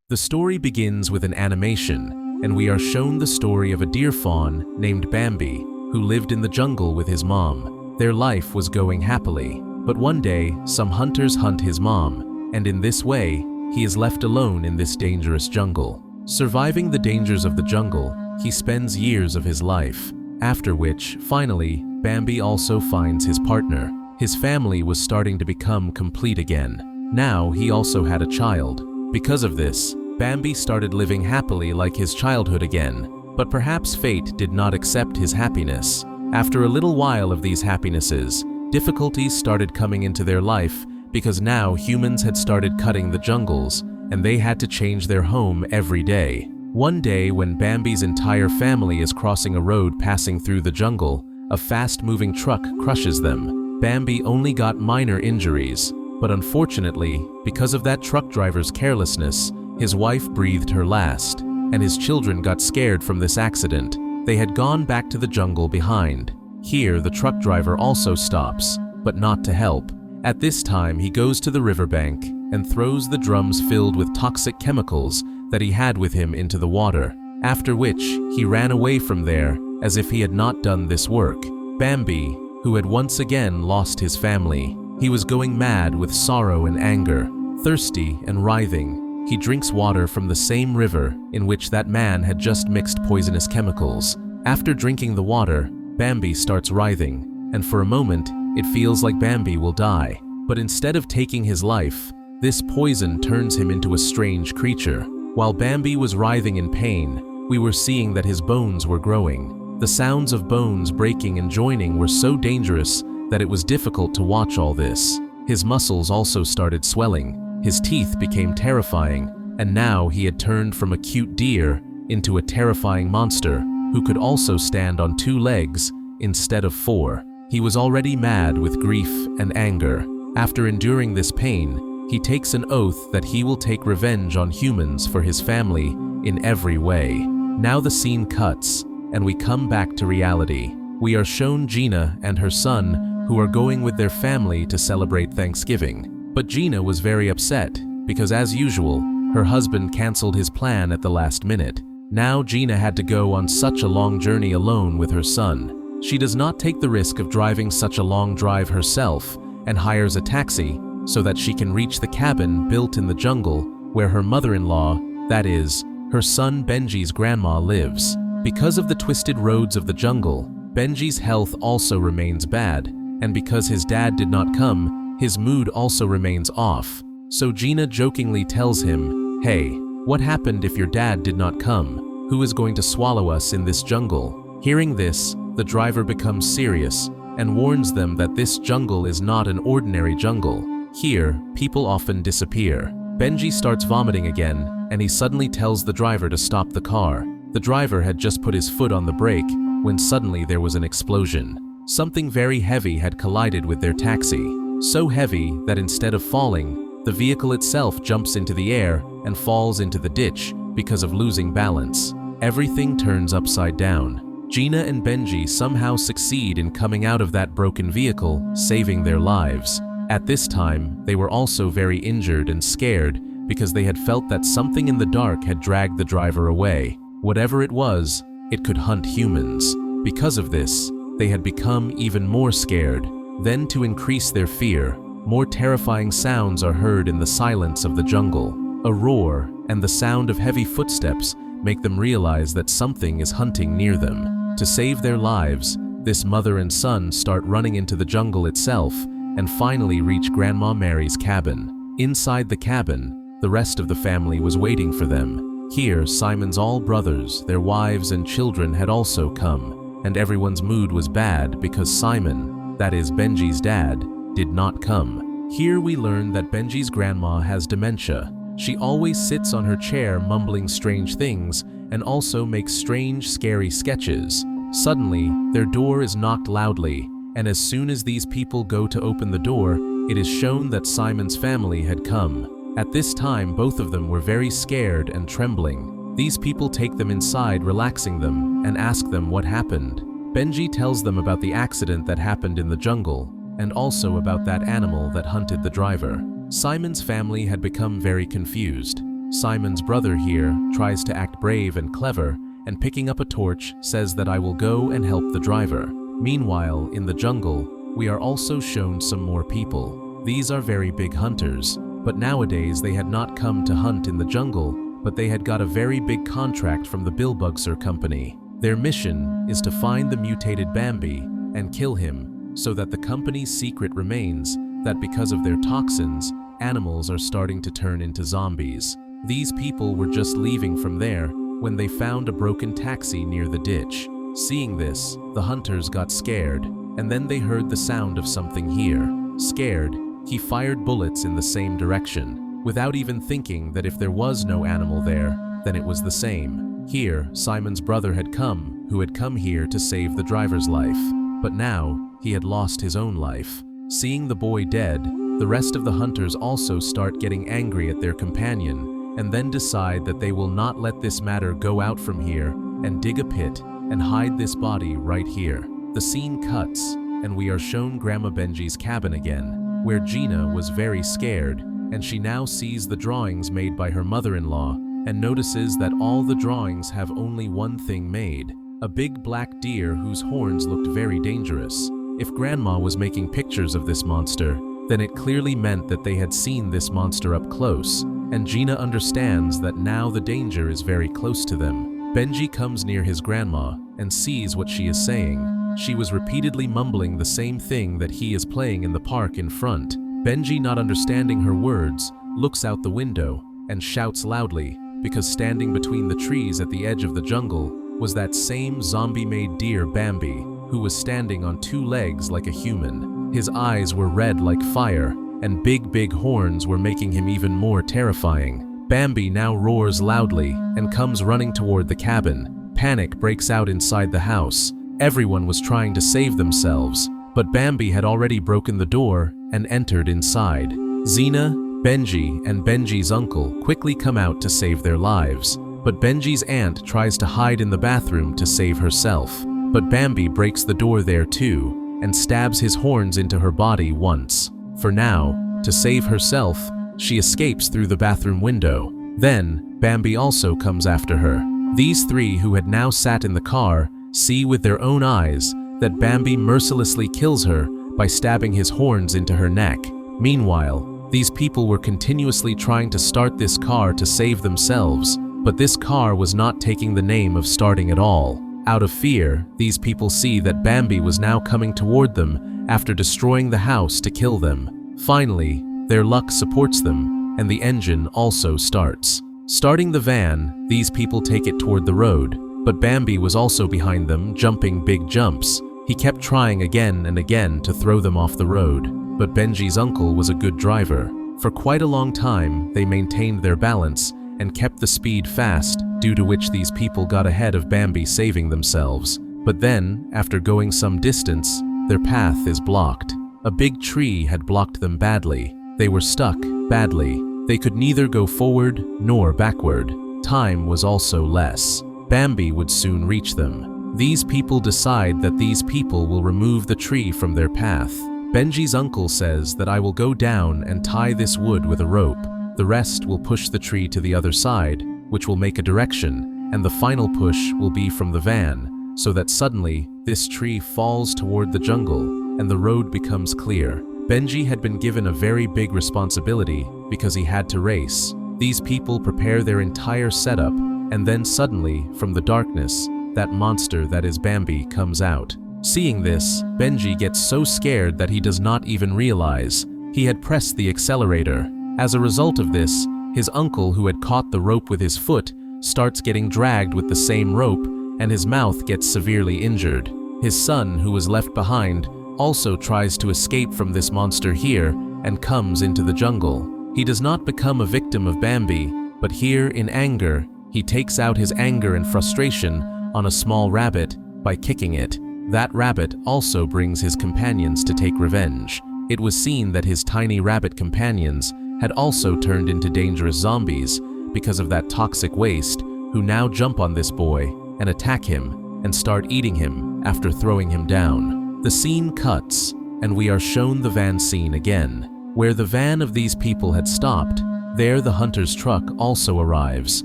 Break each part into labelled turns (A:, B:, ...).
A: The story begins with an animation, and we are shown the story of a deer fawn named Bambi, who lived in the jungle with his mom. Their life was going happily, but one day, some hunters hunt his mom, and in this way, he is left alone in this dangerous jungle. Surviving the dangers of the jungle, he spends years of his life, after which, finally, Bambi also finds his partner. His family was starting to become complete again. Now he also had a child. Because of this, Bambi started living happily like his childhood again, but perhaps fate did not accept his happiness. After a little while of these happinesses, difficulties started coming into their life because now humans had started cutting the jungles, and they had to change their home every day. One day, when Bambi's entire family is crossing a road passing through the jungle, a fast-moving truck crushes them. Bambi only got minor injuries, but unfortunately, because of that truck driver's carelessness, his wife breathed her last, and his children got scared from this accident. They had gone back to the jungle behind. Here, the truck driver also stops, but not to help. At this time, he goes to the riverbank and throws the drums filled with toxic chemicals that he had with him into the water, after which he ran away from there as if he had not done this work. Bambi, who had once again lost his family, he was going mad with sorrow and anger. Thirsty and writhing, he drinks water from the same river in which that man had just mixed poisonous chemicals. After drinking the water, Bambi starts writhing, and for a moment, it feels like Bambi will die. But instead of taking his life, this poison turns him into a strange creature. While Bambi was writhing in pain, we were seeing that his bones were growing. The sounds of bones breaking and joining were so dangerous that it was difficult to watch all this. His muscles also started swelling, his teeth became terrifying, and now he had turned from a cute deer into a terrifying monster who could also stand on 2 legs instead of 4. He was already mad with grief and anger. After enduring this pain, he takes an oath that he will take revenge on humans for his family in every way. Now the scene cuts, and we come back to reality. We are shown Gina and her son who are going with their family to celebrate Thanksgiving. But Gina was very upset because, as usual, her husband canceled his plan at the last minute. Now Gina had to go on such a long journey alone with her son. She does not take the risk of driving such a long drive herself and hires a taxi so that she can reach the cabin built in the jungle where her mother-in-law, that is, her son Benji's grandma, lives. Because of the twisted roads of the jungle, Benji's health also remains bad, and because his dad did not come, his mood also remains off. So Gina jokingly tells him, "Hey, what happened if your dad did not come? Who is going to swallow us in this jungle?" Hearing this, the driver becomes serious and warns them that this jungle is not an ordinary jungle. Here, people often disappear. Benji starts vomiting again, and he suddenly tells the driver to stop the car. The driver had just put his foot on the brake when suddenly there was an explosion. Something very heavy had collided with their taxi, so heavy that instead of falling, the vehicle itself jumps into the air and falls into the ditch because of losing balance. Everything turns upside down. Gina and Benji somehow succeed in coming out of that broken vehicle, saving their lives. At this time, they were also very injured and scared because they had felt that something in the dark had dragged the driver away. Whatever it was, it could hunt humans. Because of this, they had become even more scared. Then, to increase their fear, more terrifying sounds are heard in the silence of the jungle. A roar and the sound of heavy footsteps make them realize that something is hunting near them. To save their lives, this mother and son start running into the jungle itself and finally reach Grandma Mary's cabin. Inside the cabin, the rest of the family was waiting for them. Here, Simon's all brothers, their wives and children had also come, and everyone's mood was bad because Simon, that is Benji's dad, did not come. Here we learn that Benji's grandma has dementia. She always sits on her chair mumbling strange things and also makes strange, scary sketches. Suddenly, their door is knocked loudly, and as soon as these people go to open the door, it is shown that Simon's family had come. At this time, both of them were very scared and trembling. These people take them inside, relaxing them, and ask them what happened. Benji tells them about the accident that happened in the jungle, and also about that animal that hunted the driver. Simon's family had become very confused. Simon's brother here tries to act brave and clever, and picking up a torch says that I will go and help the driver. Meanwhile, in the jungle, we are also shown some more people. These are very big hunters, but nowadays they had not come to hunt in the jungle, but they had got a very big contract from the Bilbugser company. Their mission is to find the mutated Bambi and kill him, so that the company's secret remains that because of their toxins, animals are starting to turn into zombies. These people were just leaving from there when they found a broken taxi near the ditch. Seeing this, the hunters got scared, and then they heard the sound of something here. Scared, he fired bullets in the same direction, without even thinking that if there was no animal there, then it was the same. Here, Simon's brother had come, who had come here to save the driver's life, but now he had lost his own life. Seeing the boy dead, the rest of the hunters also start getting angry at their companion, and then decide that they will not let this matter go out from here and dig a pit and hide this body right here. The scene cuts, and we are shown Grandma Benji's cabin again, where Gina was very scared, and she now sees the drawings made by her mother-in-law and notices that all the drawings have only one thing made, a big black deer whose horns looked very dangerous. If Grandma was making pictures of this monster, then it clearly meant that they had seen this monster up close, and Gina understands that now the danger is very close to them. Benji comes near his grandma and sees what she is saying. She was repeatedly mumbling the same thing that he is playing in the park in front. Benji, not understanding her words, looks out the window and shouts loudly, because standing between the trees at the edge of the jungle was that same zombie-made deer Bambi, who was standing on two legs like a human. His eyes were red like fire, and big horns were making him even more terrifying. Bambi now roars loudly and comes running toward the cabin. Panic breaks out inside the house. Everyone was trying to save themselves, but Bambi had already broken the door and entered inside. Xena, Benji, and Benji's uncle quickly come out to save their lives, but Benji's aunt tries to hide in the bathroom to save herself. But Bambi breaks the door there too and stabs his horns into her body once. For now, to save herself, she escapes through the bathroom window. Then, Bambi also comes after her. These three who had now sat in the car see with their own eyes that Bambi mercilessly kills her by stabbing his horns into her neck. Meanwhile, these people were continuously trying to start this car to save themselves, but this car was not taking the name of starting at all. Out of fear, these people see that Bambi was now coming toward them after destroying the house to kill them. Finally, their luck supports them, and the engine also starts. Starting the van, these people take it toward the road, but Bambi was also behind them, jumping big jumps. He kept trying again and again to throw them off the road, but Benji's uncle was a good driver. For quite a long time, they maintained their balance and kept the speed fast, due to which these people got ahead of Bambi, saving themselves. But then, after going some distance, their path is blocked. A big tree had blocked them badly. They were stuck badly. They could neither go forward nor backward. Time was also less. Bambi would soon reach them. These people decide that these people will remove the tree from their path. Benji's uncle says that I will go down and tie this wood with a rope. The rest will push the tree to the other side, which will make a direction, and the final push will be from the van, so that suddenly this tree falls toward the jungle and the road becomes clear. Benji had been given a very big responsibility because he had to race. These people prepare their entire setup, and then suddenly, from the darkness, that monster that is Bambi comes out. Seeing this, Benji gets so scared that he does not even realize he had pressed the accelerator. As a result of this, his uncle, who had caught the rope with his foot, starts getting dragged with the same rope, and his mouth gets severely injured. His son, who was left behind, also tries to escape from this monster here and comes into the jungle. He does not become a victim of Bambi, but here, in anger, he takes out his anger and frustration on a small rabbit by kicking it. That rabbit also brings his companions to take revenge. It was seen that his tiny rabbit companions had also turned into dangerous zombies because of that toxic waste, who now jump on this boy and attack him and start eating him after throwing him down. The scene cuts, and we are shown the van scene again. Where the van of these people had stopped, There, the hunter's truck also arrives.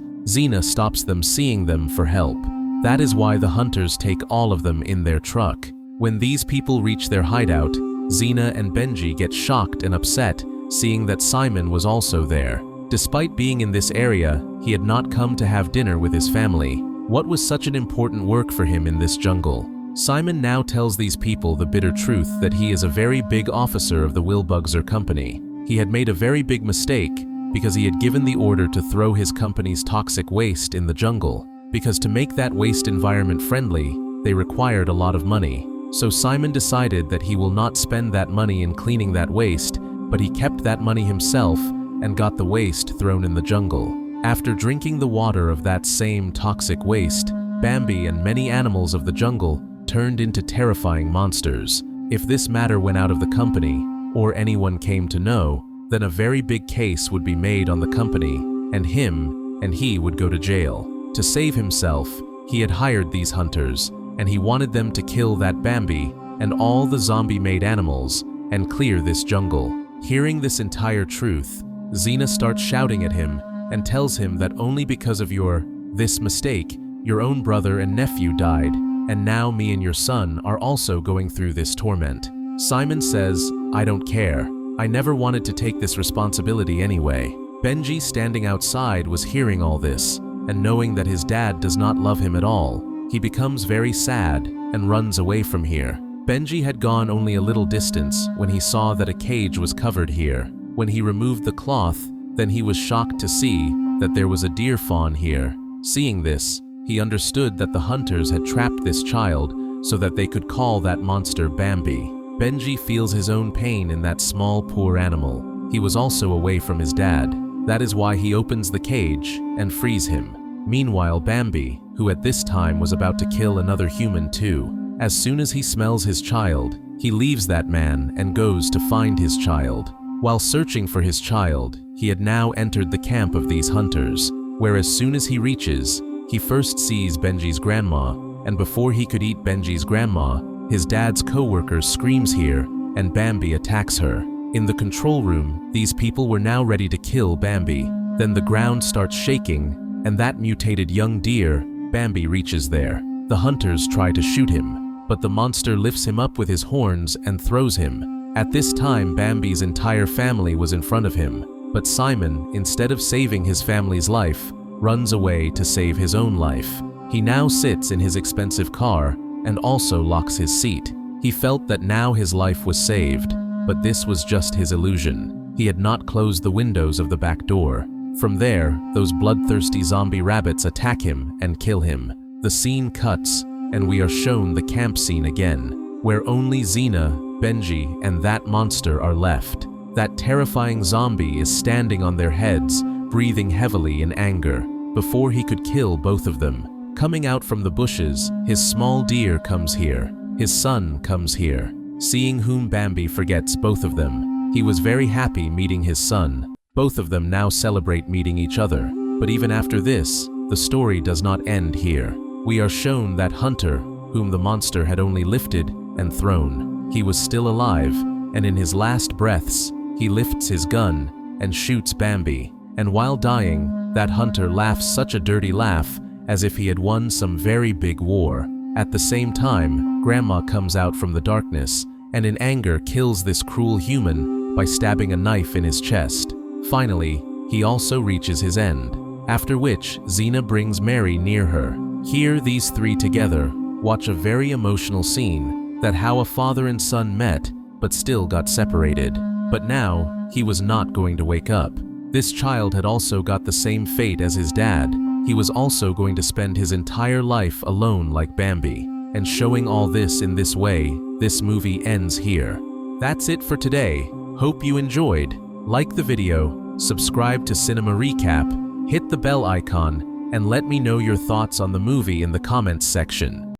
A: Xena stops them, seeing them for help. That is why the hunters take all of them in their truck. When these people reach their hideout, Xena and Benji get shocked and upset, seeing that Simon was also there. Despite being in this area, he had not come to have dinner with his family. What was such an important work for him in this jungle? Simon now tells these people the bitter truth that he is a very big officer of the Wilbugzer company. He had made a very big mistake because he had given the order to throw his company's toxic waste in the jungle, because to make that waste environment friendly, they required a lot of money. So Simon decided that he will not spend that money in cleaning that waste, but he kept that money himself and got the waste thrown in the jungle. After drinking the water of that same toxic waste, Bambi and many animals of the jungle turned into terrifying monsters. If this matter went out of the company, or anyone came to know, then a very big case would be made on the company, and he would go to jail. To save himself, he had hired these hunters, and he wanted them to kill that Bambi and all the zombie-made animals and clear this jungle. Hearing this entire truth, Xena starts shouting at him and tells him that only because of this mistake, your own brother and nephew died, and now me and your son are also going through this torment. Simon says, "I don't care. I never wanted to take this responsibility anyway." Benji, standing outside, was hearing all this, and knowing that his dad does not love him at all, he becomes very sad and runs away from here. Benji had gone only a little distance when he saw that a cage was covered here. When he removed the cloth, then he was shocked to see that there was a deer fawn here. Seeing this, he understood that the hunters had trapped this child so that they could call that monster Bambi. Benji feels his own pain in that small, poor animal. He was also away from his dad. That is why he opens the cage and frees him. Meanwhile, Bambi, who at this time was about to kill another human too, as soon as he smells his child, he leaves that man and goes to find his child. While searching for his child, he had now entered the camp of these hunters, where as soon as he reaches, he first sees Benji's grandma, and before he could eat Benji's grandma, his dad's co-worker screams here, and Bambi attacks her. In the control room, these people were now ready to kill Bambi. Then the ground starts shaking, and that mutated young deer, Bambi, reaches there. The hunters try to shoot him, but the monster lifts him up with his horns and throws him. At this time, Bambi's entire family was in front of him, but Simon, instead of saving his family's life, runs away to save his own life. He now sits in his expensive car and also locks his seat. He felt that now his life was saved, but this was just his illusion. He had not closed the windows of the back door. From there, those bloodthirsty zombie rabbits attack him and kill him. The scene cuts, and we are shown the camp scene again, where only Xena, Benji, and that monster are left. That terrifying zombie is standing on their heads, breathing heavily in anger. Before he could kill both of them, coming out from the bushes, his small deer comes here. His son comes here. Seeing whom, Bambi forgets both of them. He was very happy meeting his son. Both of them now celebrate meeting each other. But even after this, the story does not end here. We are shown that hunter, whom the monster had only lifted and thrown. He was still alive, and in his last breaths, he lifts his gun and shoots Bambi. And while dying, that hunter laughs such a dirty laugh, as if he had won some very big war. At the same time, Grandma comes out from the darkness, and in anger kills this cruel human by stabbing a knife in his chest. Finally, he also reaches his end, after which Xena brings Mary near her. Here, these three together watch a very emotional scene, that how a father and son met, but still got separated. But now, he was not going to wake up. This child had also got the same fate as his dad. He was also going to spend his entire life alone like Bambi. And showing all this in this way, this movie ends here. That's it for today. Hope you enjoyed. Like the video, subscribe to Cinema Recap, hit the bell icon, and let me know your thoughts on the movie in the comments section.